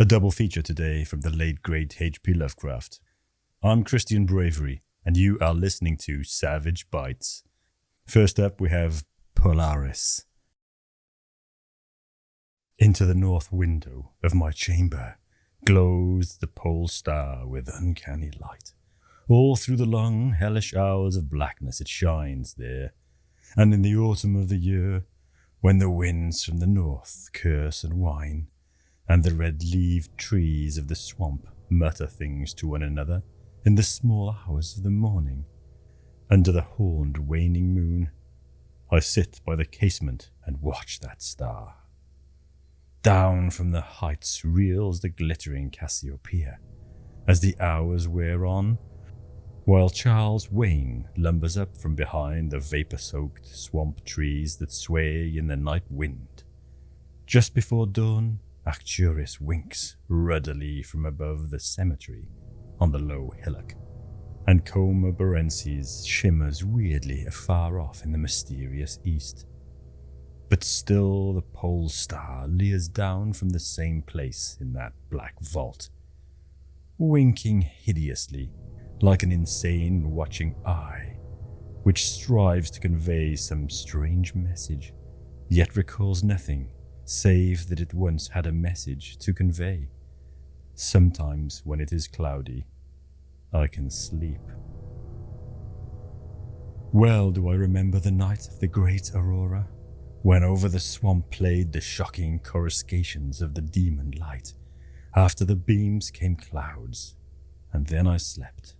A double feature today from the late great H.P. Lovecraft. I'm Christian Bravery, and you are listening to Savage Bites. First up, we have Polaris. Into the north window of my chamber glows the pole star with uncanny light. All through the long, hellish hours of blackness it shines there, and in the autumn of the year, when the winds from the north curse and whine, and the red-leaved trees of the swamp mutter things to one another in the small hours of the morning, under the horned waning moon, I sit by the casement and watch that star. Down from the heights reels the glittering Cassiopeia, as the hours wear on, while Charles Wayne lumbers up from behind the vapor-soaked swamp trees that sway in the night wind. Just before dawn, Arcturus winks ruddily from above the cemetery on the low hillock, and Coma Berenices shimmers weirdly afar off in the mysterious east. But still the pole star leers down from the same place in that black vault, winking hideously like an insane watching eye, which strives to convey some strange message, yet recalls nothing save that it once had a message to convey. Sometimes when it is cloudy, I can sleep. Well do I remember the night of the great aurora, when over the swamp played the shocking coruscations of the demon light. After the beams came clouds, and then I slept,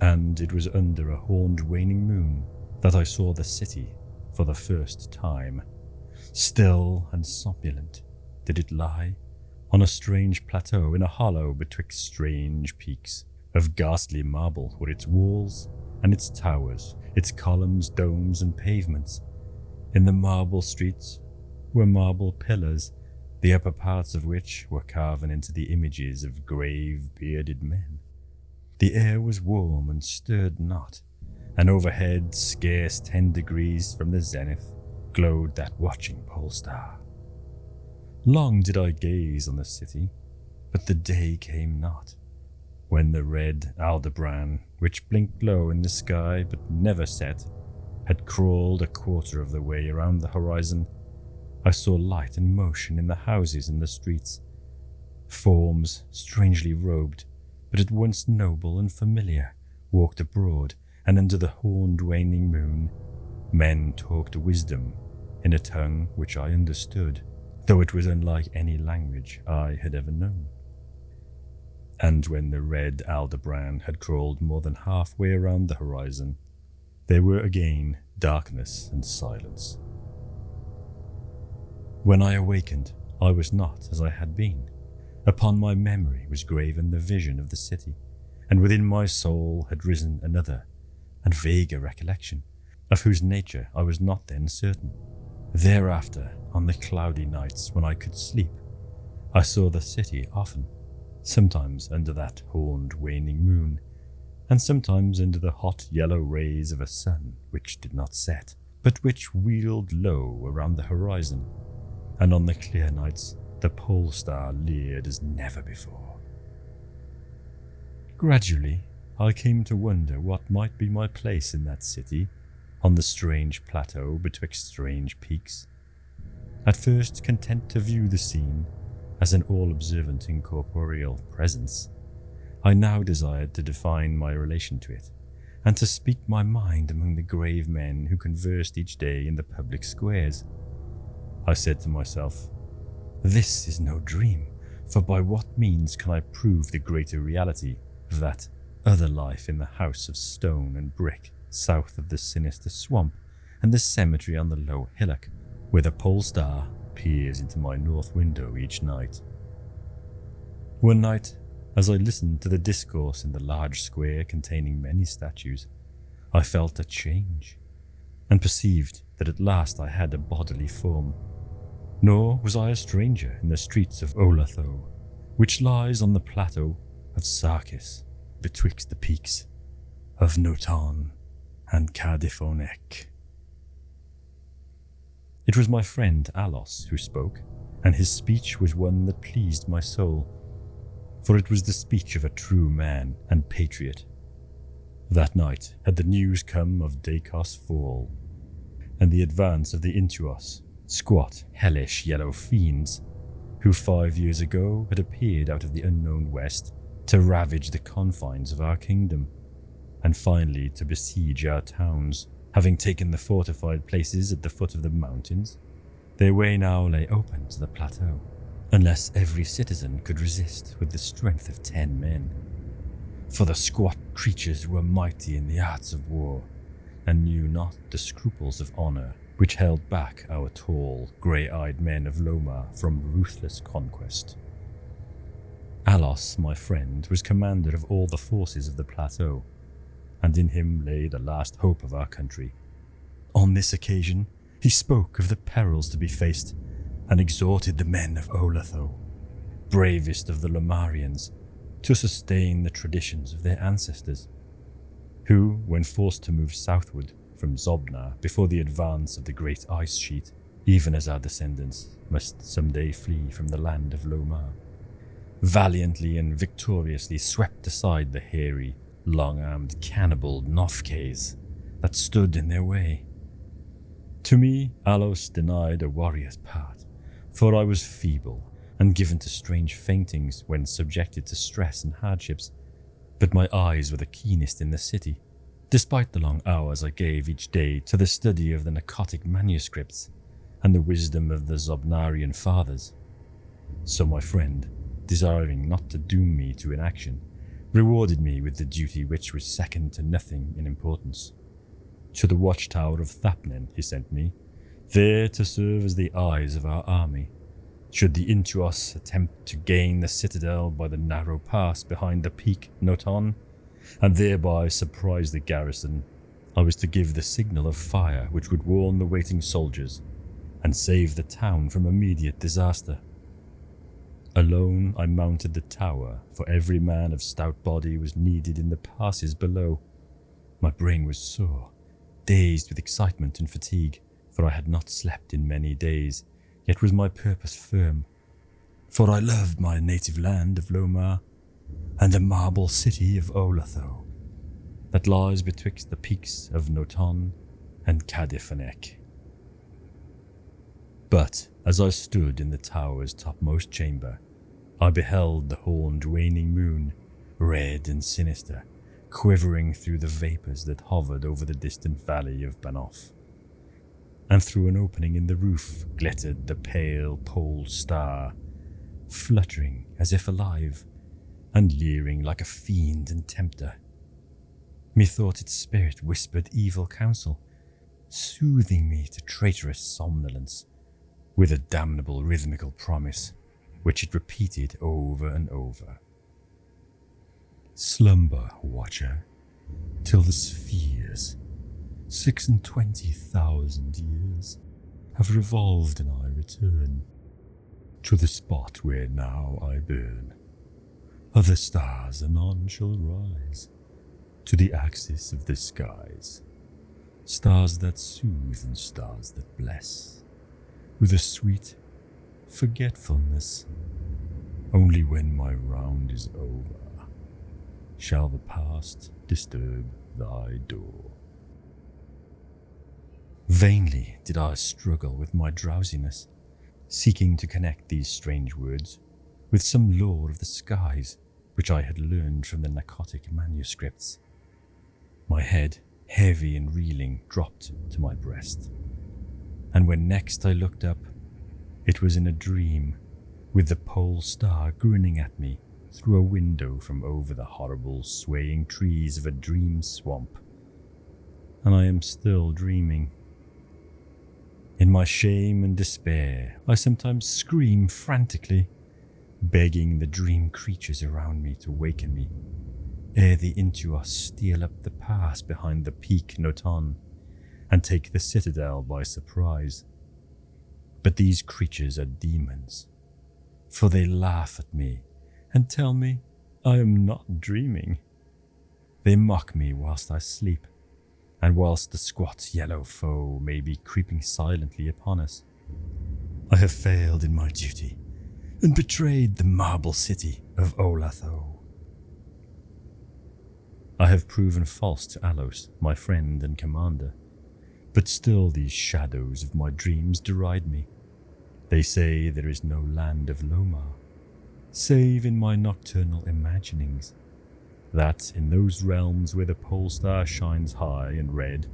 and it was under a horned waning moon that I saw the city for the first time. Still and somnolent did it lie on a strange plateau in a hollow betwixt strange peaks. Of ghastly marble were its walls and its towers, its columns, domes, and pavements. In the marble streets were marble pillars, the upper parts of which were carven into the images of grave, bearded men. The air was warm and stirred not, and overhead, scarce 10 degrees from the zenith, glowed that watching pole star. Long did I gaze on the city, but the day came not. When the red Aldebaran, which blinked low in the sky but never set, had crawled a quarter of the way around the horizon, I saw light and motion in the houses and the streets. Forms, strangely robed, but at once noble and familiar, walked abroad, and under the horned waning moon, men talked wisdom in a tongue which I understood, though it was unlike any language I had ever known. And when the red Aldebaran had crawled more than halfway around the horizon, there were again darkness and silence. When I awakened, I was not as I had been. Upon my memory was graven the vision of the city, and within my soul had risen another and vaguer recollection, of whose nature I was not then certain. Thereafter, on the cloudy nights when I could sleep, I saw the city often, sometimes under that horned waning moon, and sometimes under the hot yellow rays of a sun which did not set, but which wheeled low around the horizon, and on the clear nights the pole star leered as never before. Gradually, I came to wonder what might be my place in that city, on the strange plateau betwixt strange peaks. At first content to view the scene as an all-observant incorporeal presence, I now desired to define my relation to it, and to speak my mind among the grave men who conversed each day in the public squares. I said to myself, this is no dream, for by what means can I prove the greater reality of that other life in the house of stone and brick south of the sinister swamp and the cemetery on the low hillock, where the pole star peers into my north window each night? One night, as I listened to the discourse in the large square containing many statues, I felt a change, and perceived that at last I had a bodily form. Nor was I a stranger in the streets of Olatho, which lies on the plateau of Sarkis, betwixt the peaks of Noton and Cardiphonec. It was my friend Alos who spoke, and his speech was one that pleased my soul, for it was the speech of a true man and patriot. That night had the news come of Dacos' fall, and the advance of the Intuos, squat, hellish yellow fiends, who 5 years ago had appeared out of the unknown west to ravage the confines of our kingdom, and finally to besiege our towns. Having taken the fortified places at the foot of the mountains, their way now lay open to the plateau, unless every citizen could resist with the strength of 10 men. For the squat creatures were mighty in the arts of war, and knew not the scruples of honor which held back our tall, grey-eyed men of Lomar from ruthless conquest. Alos, my friend, was commander of all the forces of the plateau, and in him lay the last hope of our country. On this occasion, he spoke of the perils to be faced, and exhorted the men of Olatho, bravest of the Lomarians, to sustain the traditions of their ancestors, who, when forced to move southward from Zobna before the advance of the great ice sheet, even as our descendants must someday flee from the land of Lomar, valiantly and victoriously swept aside the hairy, long-armed cannibal Nofkes that stood in their way. To me, Alos denied a warrior's part, for I was feeble and given to strange faintings when subjected to stress and hardships, but my eyes were the keenest in the city, despite the long hours I gave each day to the study of the narcotic manuscripts and the wisdom of the Zobnarian fathers. So my friend, desiring not to doom me to inaction, rewarded me with the duty which was second to nothing in importance. To the watchtower of Thapnen he sent me, there to serve as the eyes of our army. Should the Intuos attempt to gain the citadel by the narrow pass behind the peak Noton, and thereby surprise the garrison, I was to give the signal of fire which would warn the waiting soldiers and save the town from immediate disaster. Alone I mounted the tower, for every man of stout body was needed in the passes below. My brain was sore, dazed with excitement and fatigue, for I had not slept in many days, yet was my purpose firm. For I loved my native land of Lomar, and the marble city of Olatho, that lies betwixt the peaks of Noton and Cadifanek. But as I stood in the tower's topmost chamber, I beheld the horned waning moon, red and sinister, quivering through the vapours that hovered over the distant valley of Banoff. And through an opening in the roof glittered the pale pole star, fluttering as if alive, and leering like a fiend and tempter. Methought its spirit whispered evil counsel, soothing me to traitorous somnolence, with a damnable rhythmical promise, which it repeated over and over. Slumber, watcher, till the spheres, 26,000 years, have revolved and I return to the spot where now I burn. Other stars anon shall rise to the axis of the skies, stars that soothe and stars that bless, with a sweet forgetfulness. Only when my round is over shall the past disturb thy door. Vainly did I struggle with my drowsiness, seeking to connect these strange words with some lore of the skies which I had learned from the narcotic manuscripts. My head, heavy and reeling, dropped to my breast, and when next I looked up, it was in a dream, with the pole star grinning at me through a window from over the horrible swaying trees of a dream swamp. And I am still dreaming. In my shame and despair, I sometimes scream frantically, begging the dream creatures around me to waken me, ere the Intuos steal up the pass behind the peak Noton and take the citadel by surprise. But these creatures are demons, for they laugh at me and tell me I am not dreaming. They mock me whilst I sleep, and whilst the squat yellow foe may be creeping silently upon us. I have failed in my duty, and betrayed the marble city of Olatho. I have proven false to Alos, my friend and commander, but still these shadows of my dreams deride me. They say there is no land of Lomar, save in my nocturnal imaginings, that in those realms where the pole star shines high and red,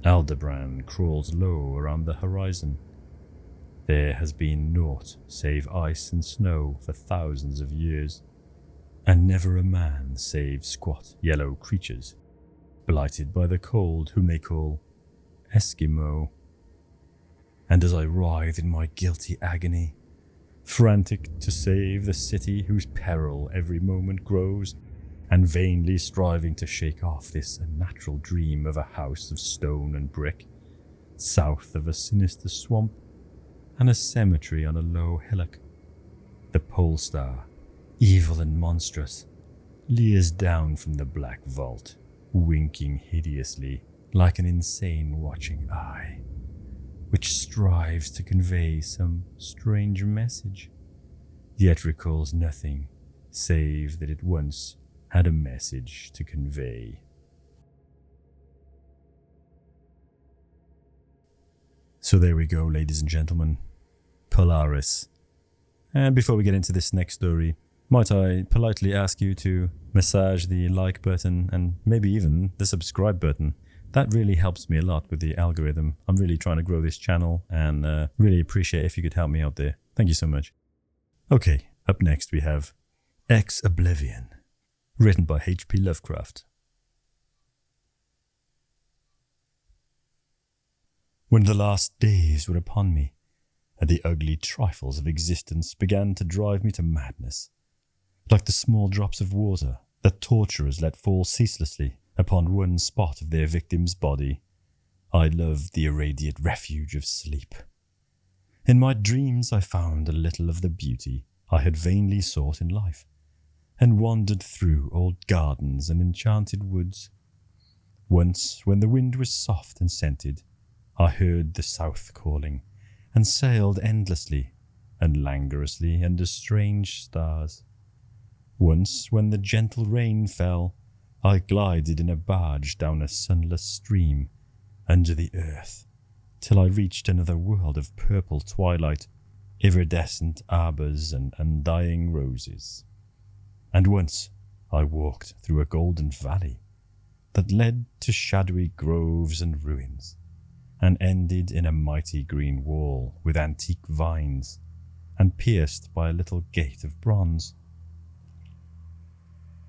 Aldebaran crawls low around the horizon. There has been naught save ice and snow for thousands of years, and never a man save squat yellow creatures, blighted by the cold, whom they call Eskimo. And as I writhe in my guilty agony, frantic to save the city whose peril every moment grows, and vainly striving to shake off this unnatural dream of a house of stone and brick, south of a sinister swamp and a cemetery on a low hillock, the pole star, evil and monstrous, leers down from the black vault, winking hideously like an insane watching eye, which strives to convey some strange message, yet recalls nothing save that it once had a message to convey. So there we go, ladies and gentlemen. Polaris. And before we get into this next story, might I politely ask you to massage the like button and maybe even the subscribe button. That really helps me a lot with the algorithm. I'm really trying to grow this channel and really appreciate if you could help me out there. Thank you so much. Okay, up next we have Ex Oblivione, written by H.P. Lovecraft. When the last days were upon me, and the ugly trifles of existence began to drive me to madness, like the small drops of water that torturers let fall ceaselessly upon one spot of their victim's body, I loved the irradiate refuge of sleep. In my dreams I found a little of the beauty I had vainly sought in life, and wandered through old gardens and enchanted woods. Once, when the wind was soft and scented, I heard the south calling, and sailed endlessly and languorously under strange stars. Once, when the gentle rain fell, I glided in a barge down a sunless stream under the earth, till I reached another world of purple twilight, iridescent arbors and undying roses. And once I walked through a golden valley that led to shadowy groves and ruins, and ended in a mighty green wall with antique vines, and pierced by a little gate of bronze.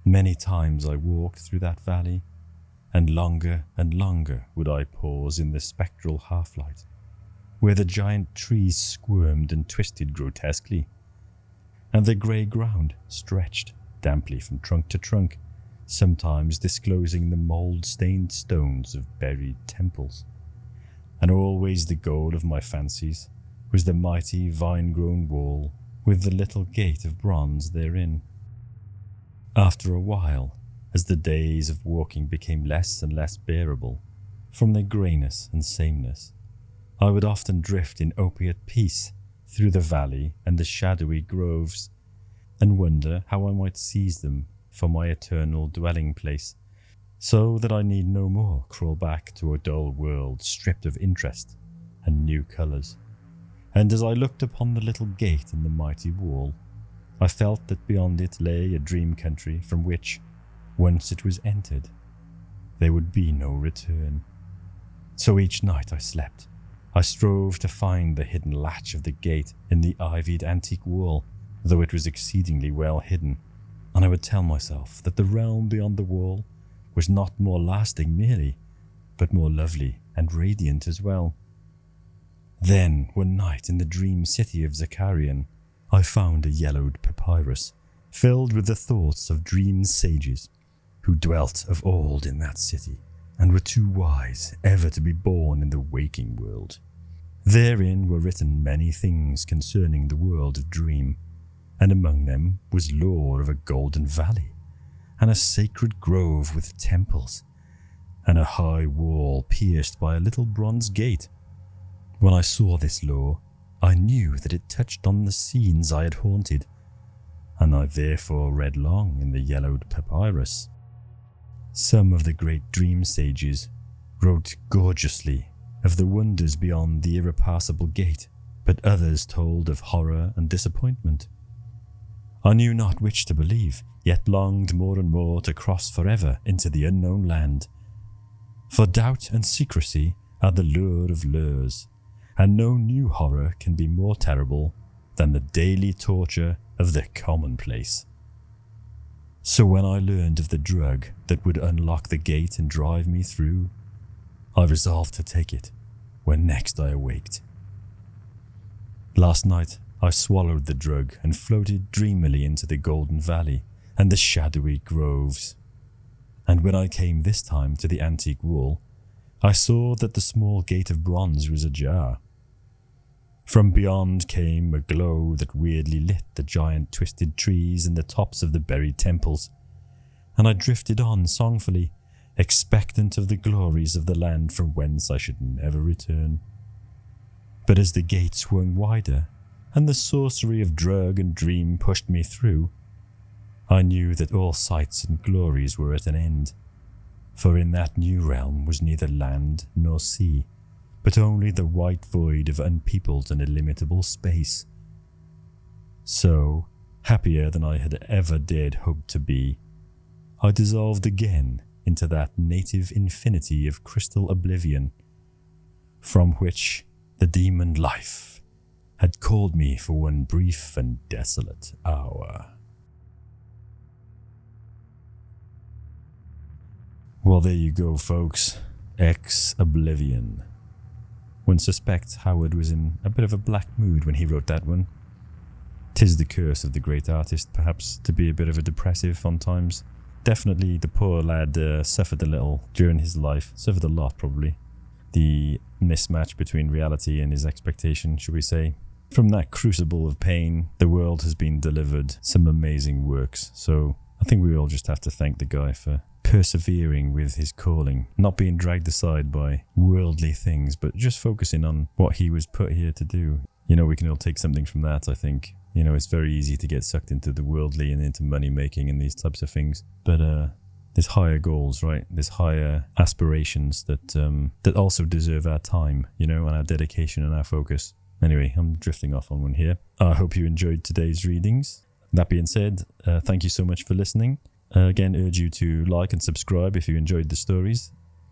Many times I walked through that valley, and longer would I pause in the spectral half-light, where the giant trees squirmed and twisted grotesquely, and the grey ground stretched damply from trunk to trunk, sometimes disclosing the mould-stained stones of buried temples. And always the goal of my fancies was the mighty vine-grown wall with the little gate of bronze therein. After a while, as the days of walking became less and less bearable, from their greyness and sameness, I would often drift in opiate peace through the valley and the shadowy groves, and wonder how I might seize them for my eternal dwelling place, so that I need no more crawl back to a dull world stripped of interest and new colours. And as I looked upon the little gate in the mighty wall, I felt that beyond it lay a dream country from which, once it was entered, there would be no return. So each night I slept, I strove to find the hidden latch of the gate in the ivied antique wall, though it was exceedingly well hidden, and I would tell myself that the realm beyond the wall was not more lasting merely, but more lovely and radiant as well. Then, one night in the dream city of Zakarian, I found a yellowed papyrus, filled with the thoughts of dream sages, who dwelt of old in that city, and were too wise ever to be born in the waking world. Therein were written many things concerning the world of dream, and among them was lore of a golden valley, and a sacred grove with temples, and a high wall pierced by a little bronze gate. When I saw this lore, I knew that it touched on the scenes I had haunted, and I therefore read long in the yellowed papyrus. Some of the great dream sages wrote gorgeously of the wonders beyond the irrepassable gate, but others told of horror and disappointment. I knew not which to believe, yet longed more and more to cross forever into the unknown land. For doubt and secrecy are the lure of lures, and no new horror can be more terrible than the daily torture of the commonplace. So when I learned of the drug that would unlock the gate and drive me through, I resolved to take it when next I awaked. Last night I swallowed the drug and floated dreamily into the golden valley and the shadowy groves. And when I came this time to the antique wall, I saw that the small gate of bronze was ajar. From beyond came a glow that weirdly lit the giant twisted trees and the tops of the buried temples, and I drifted on songfully, expectant of the glories of the land from whence I should never return. But as the gate swung wider, and the sorcery of drug and dream pushed me through, I knew that all sights and glories were at an end, for in that new realm was neither land nor sea, but only the white void of unpeopled and illimitable space. So, happier than I had ever dared hope to be, I dissolved again into that native infinity of crystal oblivion, from which the demon life had called me for one brief and desolate hour. Well, there you go, folks. Ex Oblivion. One suspects Howard was in a bit of a black mood when he wrote that one. 'Tis the curse of the great artist, perhaps, to be a bit of a depressive on times. Definitely the poor lad suffered a little during his life. Suffered a lot, probably. The mismatch between reality and his expectation, should we say. From that crucible of pain, the world has been delivered some amazing works. So I think we all just have to thank the guy for persevering with his calling, not being dragged aside by worldly things, but just focusing on what he was put here to do. You know, we can all take something from that, I think. You know, it's very easy to get sucked into the worldly and into money making and these types of things. But there's higher goals, right? There's higher aspirations that also deserve our time, you know, and our dedication and our focus. Anyway, I'm drifting off on one here. I hope you enjoyed today's readings. That being said, thank you so much for listening. Again, urge you to like and subscribe if you enjoyed the stories.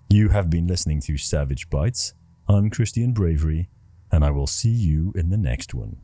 You have been listening to Savage Bites. I'm Christian Bravery, and I will see you in the next one.